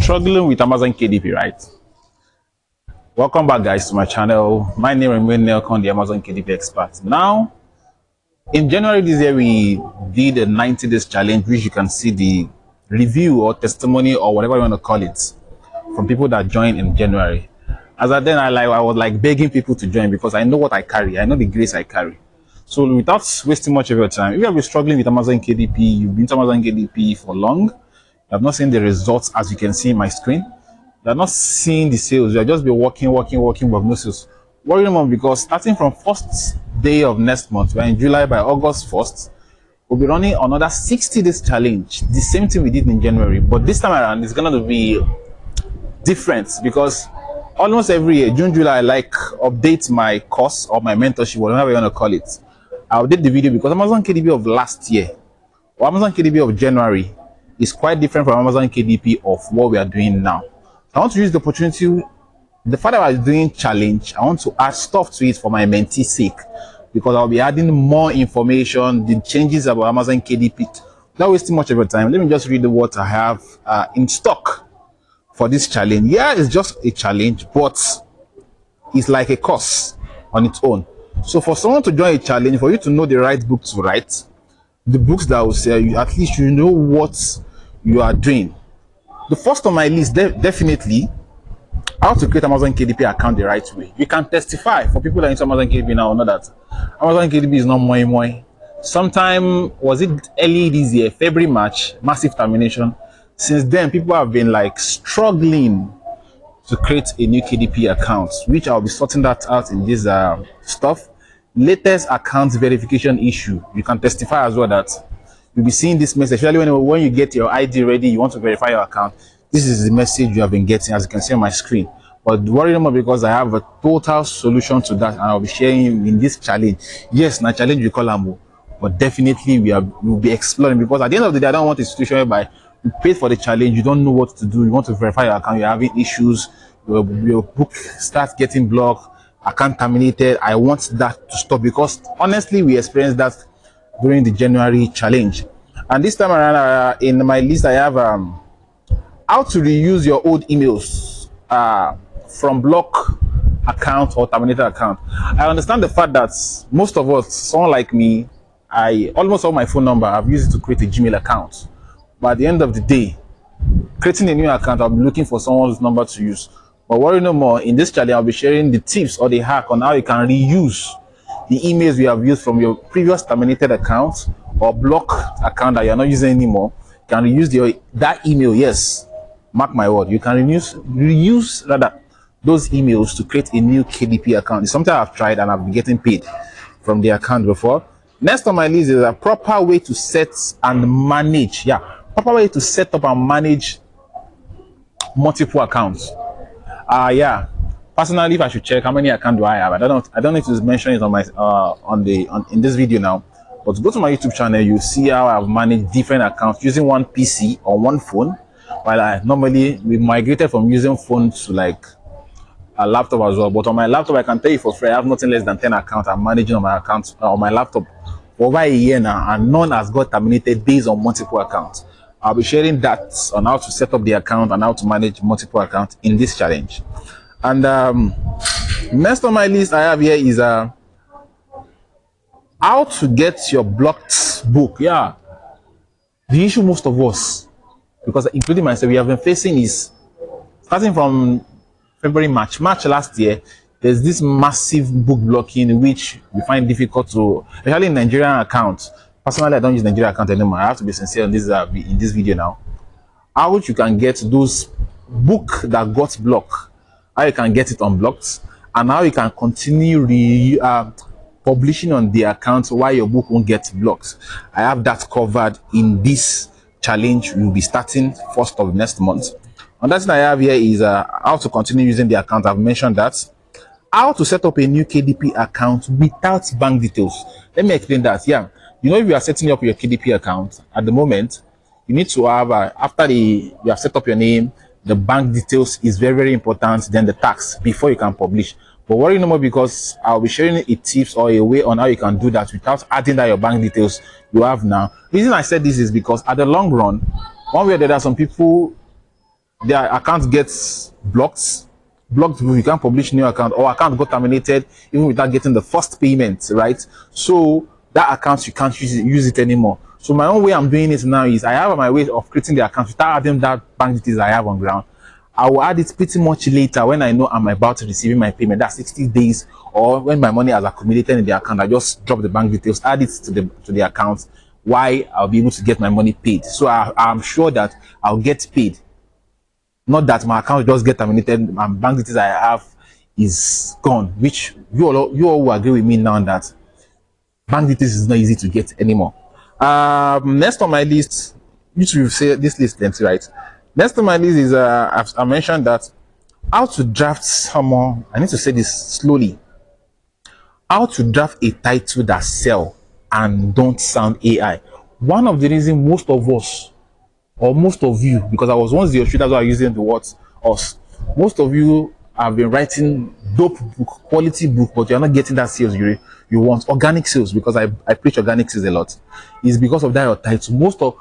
struggling with Amazon KDP, right? Welcome back, guys, to my channel. My name is Nelcon, the Amazon KDP expert. Now, in January this year, we did a 90 days challenge, which you can see the review or testimony or whatever you want to call it from people that joined in January. As I then I was like begging people to join because I know what I carry. I know the grace I carry. So without wasting much of your time, if you have been struggling with Amazon KDP, you've been to Amazon KDP for long, you have not seen the results as you can see in my screen. You are not seeing the sales. You are just be working, but no sales. Worry no more, because starting from first day of next month, we're in July, by August 1st, we'll be running another 60 days challenge. The same thing we did in January, but this time around it's gonna be different because almost every year, June, July, I like update my course or my mentorship, whatever you want to call it. I update the video because Amazon KDP of last year or Amazon KDP of January is quite different from Amazon KDP of what we are doing now. I want to use the opportunity, the fact that I was doing challenge, I want to add stuff to it for my mentee's sake, because I'll be adding more information, the changes about Amazon KDP. Not wasting much of your time, let me just read what I have in stock for this challenge. Yeah, it's just a challenge, but it's like a course on its own. So for someone to join a challenge, for you to know the right book to write, the books that will say you, at least you know what you are doing. The first on my list, definitely, how to create Amazon KDP account the right way. You can testify for people that are into Amazon KDP now, know that Amazon KDP is not moi. Sometime, was it early this year, February, March, massive termination. Since then, people have been like struggling to create a new KDP account, which I'll be sorting that out in this stuff. Latest account verification issue. You can testify as well that you'll be seeing this message, especially when you get your ID ready, you want to verify your account. This is the message you have been getting, as you can see on my screen. But worry no more, because I have a total solution to that, and I'll be sharing in this challenge. Yes, na challenge we call Ambo, but definitely we'll be exploring, because at the end of the day, I don't want a situation whereby you paid for the challenge, you don't know what to do, you want to verify your account, you're having issues, your book starts getting blocked, account terminated. I want that to stop, because honestly, we experienced that during the January challenge. And this time around, in my list, I have how to reuse your old emails from block account or terminated account. I understand the fact that most of us, someone like me, I almost all my phone number, I've used it to create a Gmail account. But at the end of the day, creating a new account, I'll be looking for someone's number to use. But worry no more, in this challenge, I'll be sharing the tips or the hack on how you can reuse the emails you have used from your previous terminated account or block account that you're not using anymore. You can reuse that email. Yes, mark my word, you can reuse rather those emails to create a new KDP account. It's something I've tried and I've been getting paid from the account before. Next on my list is a proper way to set and manage. Yeah, proper way to set up and manage multiple accounts. Yeah. Personally, if I should check how many accounts do I have, I don't need to mention it on my in this video now. But go to my YouTube channel, you see how I've managed different accounts using one PC or one phone. While we migrated from using phones to like a laptop as well. But on my laptop, I can tell you for free, I have nothing less than 10 accounts I'm managing on my account on my laptop for over a year now, and none has got terminated based on multiple accounts. I'll be sharing that on how to set up the account and how to manage multiple accounts in this challenge. And next on my list I have here is how to get your blocked book. Yeah, the issue most of us, because including myself, we have been facing is starting from February, March last year. There's this massive book blocking which we find difficult to, especially in Nigerian accounts. Personally, I don't use Nigerian account anymore. I have to be sincere on this in this video now. How you can get those book that got blocked, how you can get it unblocked, and how you can continue publishing on the account while your book won't get blocked. I have that covered in this challenge. We'll be starting 1st of next month. Another thing I have here is how to continue using the account. I've mentioned that. How to set up a new KDP account without bank details. Let me explain that. Yeah, you know, if you are setting up your KDP account at the moment, you need to have after you have set up your name, the bank details is very important, then the tax before you can publish. But worry no more, because I'll be sharing a tips or a way on how you can do that without adding that your bank details you have now. The reason I said this is because at the long run, one way or the other, some people their account gets blocked, you can't publish new account, or account got terminated even without getting the first payment, right? So that account, you can't use it anymore. So my own way I'm doing it now is I have my way of creating the account without adding that bank details I have on ground. I will add it pretty much later when I know I'm about to receive my payment. That's 60 days, or when my money has accumulated in the account, I just drop the bank details, add it to the account. Why I'll be able to get my money paid. So I'm sure that I'll get paid. Not that my account just get terminated and bank details I have is gone. Which you all will agree with me now that bank details is not easy to get anymore. Next on my list, which will say this list plenty, right? Next on my list is I mentioned that how to draft someone. I need to say this slowly. How to draft a title that sell and don't sound AI. One of the reasons most of us, or most of you, because I was once the that's why I'm using the words us. Most of you have been writing dope book, quality book, but you're not getting that sales you want. Organic sales, because I preach organic sales a lot. Is because of that your title. Most of,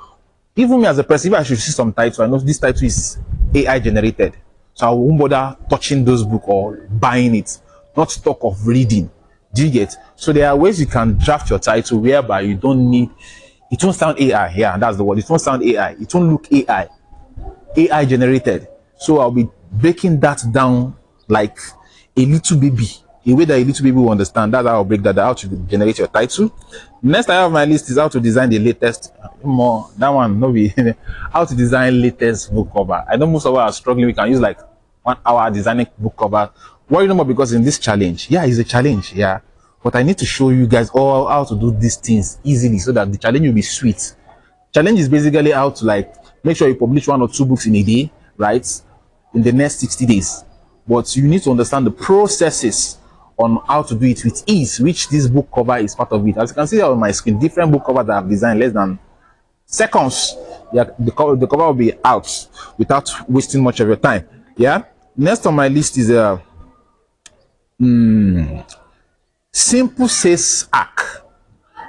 even me as a person, if I should see some title, I know this title is AI generated. So I won't bother touching those book or buying it. Not to talk of reading. Do you get? So there are ways you can draft your title whereby you don't need, it won't sound AI. Yeah, that's the word. It won't sound AI. It won't look AI. AI generated. So I'll be breaking that down like a little baby, a way that a little baby will understand. That's how I'll break that down, how to generate your title. Next I have on my list is how to design the latest, more that one, no be how to design latest book cover. I know most of us are struggling. We can use like 1 hour designing book cover. Worry no more, because in this challenge, yeah, it's a challenge, yeah. But I need to show you guys all how to do these things easily so that the challenge will be sweet. Challenge is basically how to like make sure you publish 1 or 2 books in a day, right? In the next 60 days. But you need to understand the processes on how to do it with ease, which this book cover is part of it. As you can see on my screen, different book covers that I've designed less than seconds. Yeah, the cover will be out without wasting much of your time. Yeah. Next on my list is a simple sales hack,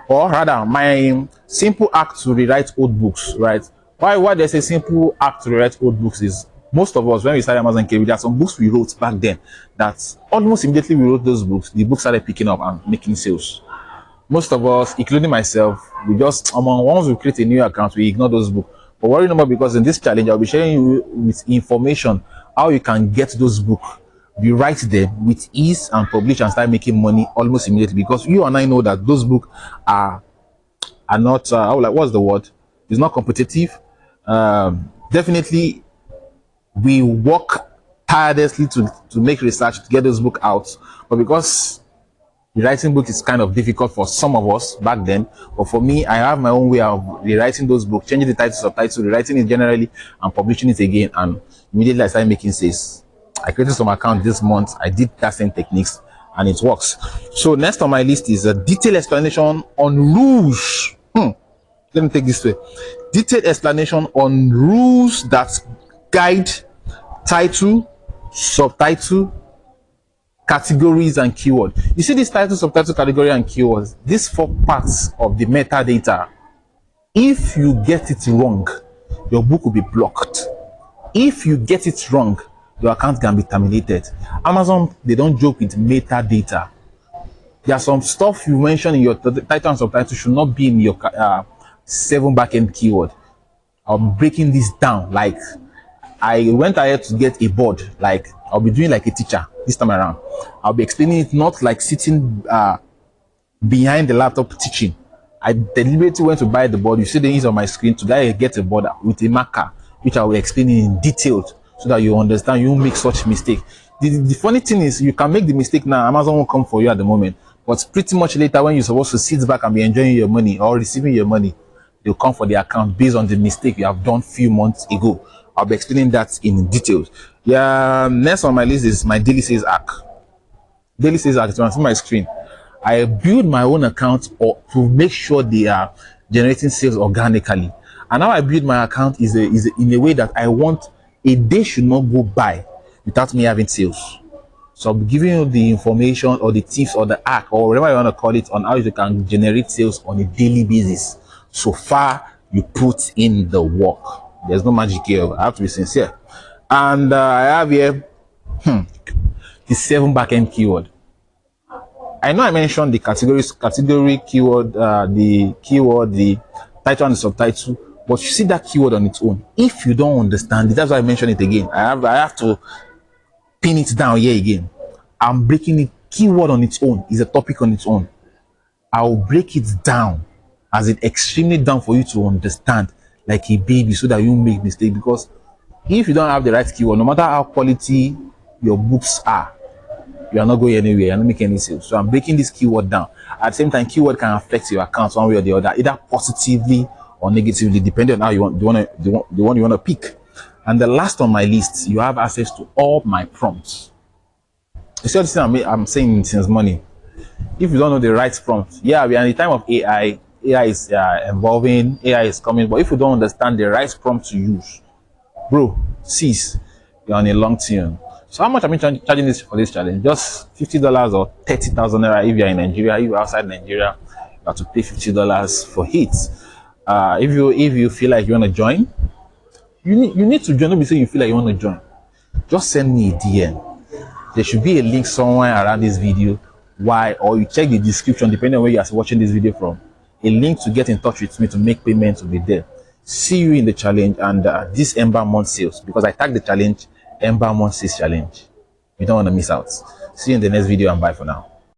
or rather my simple hack to rewrite old books, right? Why there's a simple hack to rewrite old books is, most of us, when we started Amazon KDP, there are some books we wrote back then that almost immediately we wrote those books, the books started picking up and making sales. Most of us, including myself, we just, once we create a new account, we ignore those books. But worry no more, because in this challenge, I'll be sharing you with information how you can get those books, you write them with ease and publish and start making money almost immediately. Because you and I know that those books are not what's the word? It's not competitive. Definitely, we work tirelessly to make research to get those books out, but because rewriting book is kind of difficult for some of us back then, but for me, I have my own way of rewriting those books, changing the title, subtitle, rewriting it generally, and publishing it again. And immediately I started making sales. I created some account this month. I did that same techniques, and it works. So next on my list is a detailed explanation on rules. Let me take this way. Detailed explanation on rules that guide title, subtitle, categories, and keyword. You see this title, subtitle, category, and keywords, these 4 parts of the metadata. If you get it wrong, your book will be blocked. If you get it wrong, your account can be terminated. Amazon, they don't joke with metadata. There are some stuff you mention in your title and subtitle should not be in your 7 backend keyword. I'm breaking this down. Like, I went ahead to get a board. Like, I'll be doing like a teacher this time around. I'll be explaining it, not like sitting behind the laptop teaching. I deliberately went to buy the board. You see the ease on my screen. Today I get a board with a marker, which I will explain in detail so that you understand, you won't make such mistake. The funny thing is, you can make the mistake now, Amazon won't come for you at the moment, but pretty much later, when you're supposed to sit back and be enjoying your money or receiving your money, they'll come for the account based on the mistake you have done few months ago. I'll be explaining that in details. Yeah, next on my list is my daily sales hack. Daily sales hack is on my screen. I build my own account or to make sure they are generating sales organically. And how I build my account is in a way that I want a day should not go by without me having sales. So I'm giving you the information or the tips or the hack or whatever you want to call it on how you can generate sales on a daily basis. So far, you put in the work. There's no magic here. I have to be sincere. And I have here the 7 backend keyword. I know I mentioned the category keyword, the keyword, the title and the subtitle, but you see that keyword on its own. If you don't understand it, that's why I mentioned it again. I have to pin it down here again. I'm breaking it. Keyword on its own is a topic on its own. I'll break it down, as it extremely down for you to understand like a baby, so that you won't make mistake. Because if you don't have the right keyword, no matter how quality your books are, you are not going anywhere, you're not making any sales. So I'm breaking this keyword down. At the same time, keyword can affect your account one way or the other, either positively or negatively, depending on how you want the one you want to pick. And the last on my list, you have access to all my prompts. You see what this thing I'm saying since morning. If you don't know the right prompt, yeah, we are in the time of AI. AI is evolving, AI is coming, but if you don't understand the right prompt to use, bro, cease, you're on a long term. So how much am I charging this for this challenge? Just $50 or 30,000 naira if you're in Nigeria. If you're outside Nigeria, you have to pay $50 for it. If you feel like you want to join, you need to join. Don't be saying you feel like you want to join. Just send me a DM. There should be a link somewhere around this video. Why? Or you check the description, depending on where you are watching this video from. A link to get in touch with me to make payments will be there. See you in the challenge and this Ember month sales, because I tag the challenge Ember month sales challenge. You don't want to miss out. See you in the next video and bye for now.